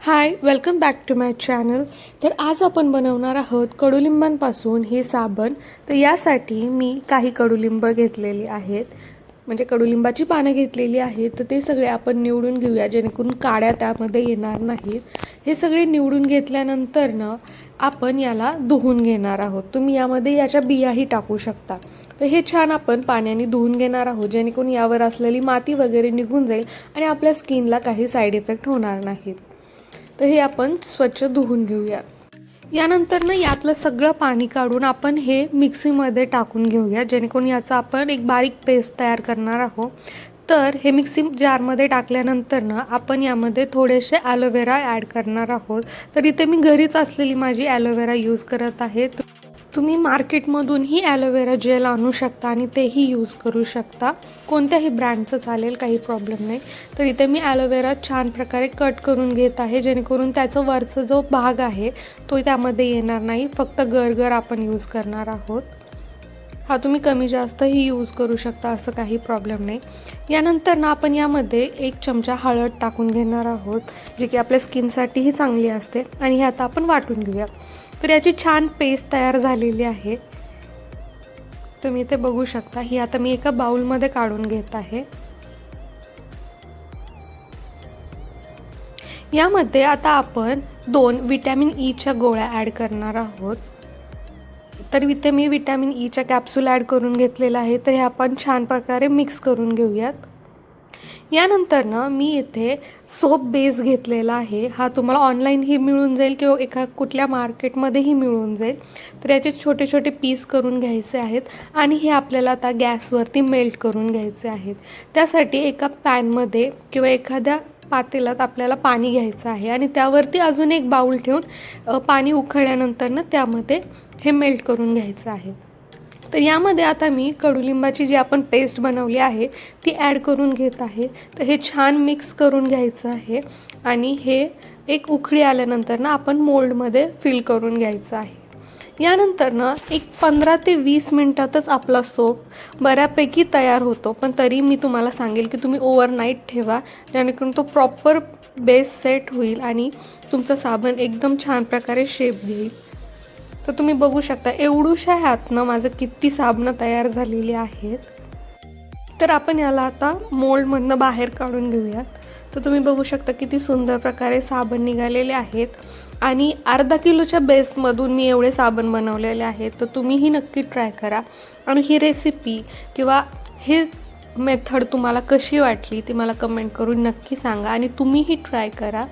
High, welcome back to my channel. तर आज आपण बनवणार आहोत कडुलिंबांपासून हे साबण. तर यासाठी मी काही कडुलिंब घेतलेली आहेत, म्हणजे कडुलिंबाची पानं घेतलेली आहेत. तर ते सगळे आपण निवडून घेऊया जेणेकरून काड्या त्यामध्ये येणार नाहीत. हे सगळे निवडून घेतल्यानंतर आपण याला धुवून घेणार आहोत. तुम्ही यामध्ये याच्या बियाही टाकू शकता. तर हे छान आपण पाण्याने धुवून घेणार आहोत जेणेकरून यावर असलेली माती वगैरे निघून जाईल आणि आपल्या स्किनला काही साईड इफेक्ट होणार नाहीत. तर हे आपण स्वच्छ धुवून घेऊया. यानंतर यातलं सगळं पाणी काढून आपण हे मिक्सीमध्ये टाकून घेऊया जेणेकरून याचा आपण एक बारीक पेस्ट तयार करणार आहोत. तर हे मिक्सी जारमध्ये टाकल्यानंतर आपण यामध्ये थोडेसे ॲलोवेरा ॲड करणार आहोत. तर इथे मी घरीच असलेली माझी ॲलोवेरा यूज करत आहे. तुम्ही मार्केटमधूनही ॲलोवेरा जेल आणू शकता आणि तेही यूज करू शकता. कोणत्याही ब्रँडचं चालेल, काही प्रॉब्लेम नाही. तर इथे मी ॲलोवेरा छान प्रकारे कट करून घेत आहे जेणेकरून त्याचं वरचा जो भाग आहे तो त्यामध्ये येणार नाही. फक्त गरगर आपण यूज करणार आहोत. हा तुम्ही कमी जास्तही यूज करू शकता, असं काही प्रॉब्लेम नाही. यानंतर आपण यामध्ये 1 चमचा हळद टाकून घेणार आहोत, जी की आपल्या स्किनसाठीही चांगली असते. आणि हे आता आपण वाटून घेऊया. तर याची छान पेस्ट तयार झालेली आहे. तुम्ही इथे बघू शकता. ही आता मी एका बाउलमध्ये काढून घेत आहे. यामध्ये आता आपण 2 व्हिटॅमिन ईच्या गोळ्या ॲड करणार आहोत. तर इथे मी व्हिटॅमिन ईच्या कॅप्सूल ॲड करून घेतलेला आहे. तर हे आपण छान प्रकारे मिक्स करून घेऊयात. यानंतर मी इथे सोप बेस घेतलेला आहे. हा तुम्हाला ऑनलाईनही मिळून जाईल किंवा एका कुठल्या मार्केटमध्येही मिळून जाईल. तर याचे छोटे छोटे पीस करून घ्यायचे आहेत आणि हे आपल्याला आता गॅसवरती मेल्ट करून घ्यायचे आहेत. त्यासाठी एका पॅनमध्ये किंवा एखाद्या पातेल्यात आपल्याला पाणी घ्यायचं आहे आणि त्यावरती अजून एक बाऊल ठेवून पाणी उकळल्यानंतर त्यामध्ये हे मेल्ट करून घ्यायचं आहे. तर यामध्ये आता मी कडुलिंबाची जी आपण पेस्ट बनवली आहे ती ॲड करून घेत आहे. तर हे छान मिक्स करून घ्यायचं आहे आणि हे एक उकळी आल्यानंतर आपण मोल्डमध्ये फिल करून घ्यायचं आहे. यानंतर एक 15 ते 20 मिनटातच आपला सोप बऱ्यापैकी तयार होतो. पण तरी मी तुम्हाला सांगेल की तुम्ही ओव्हरनाईट ठेवा जेणेकरून तो प्रॉपर बेस सेट होईल आणि तुमचं साबण एकदम छान प्रकारे शेप घेईल. तर तुम्ही बघू शकता एवढूशा ह्यातनं माझं किती साबणं तयार झालेली आहेत. तर आपण याला आता मोल्डमधनं बाहेर काढून घेऊयात. तर तुम्ही बघू शकता किती सुंदर प्रकारे साबण निघालेले आहेत आणि अर्धा किलोच्या बेसमधून मी एवढे साबण बनवलेले आहेत. तर तुम्हीही नक्की ट्राय करा आणि ही रेसिपी किंवा ही मेथड तुम्हाला कशी वाटली ती मला कमेंट करून नक्की सांगा आणि तुम्हीही ट्राय करा.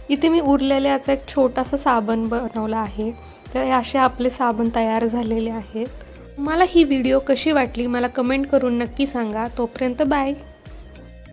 इथे मी उरलेले याचा एक छोटासा साबण बनवला आहे. तर असे आपले साबण तयार झालेले आहेत. मला ही व्हिडिओ कशी वाटली मला कमेंट करून नक्की सांगा. तोपर्यंत बाय.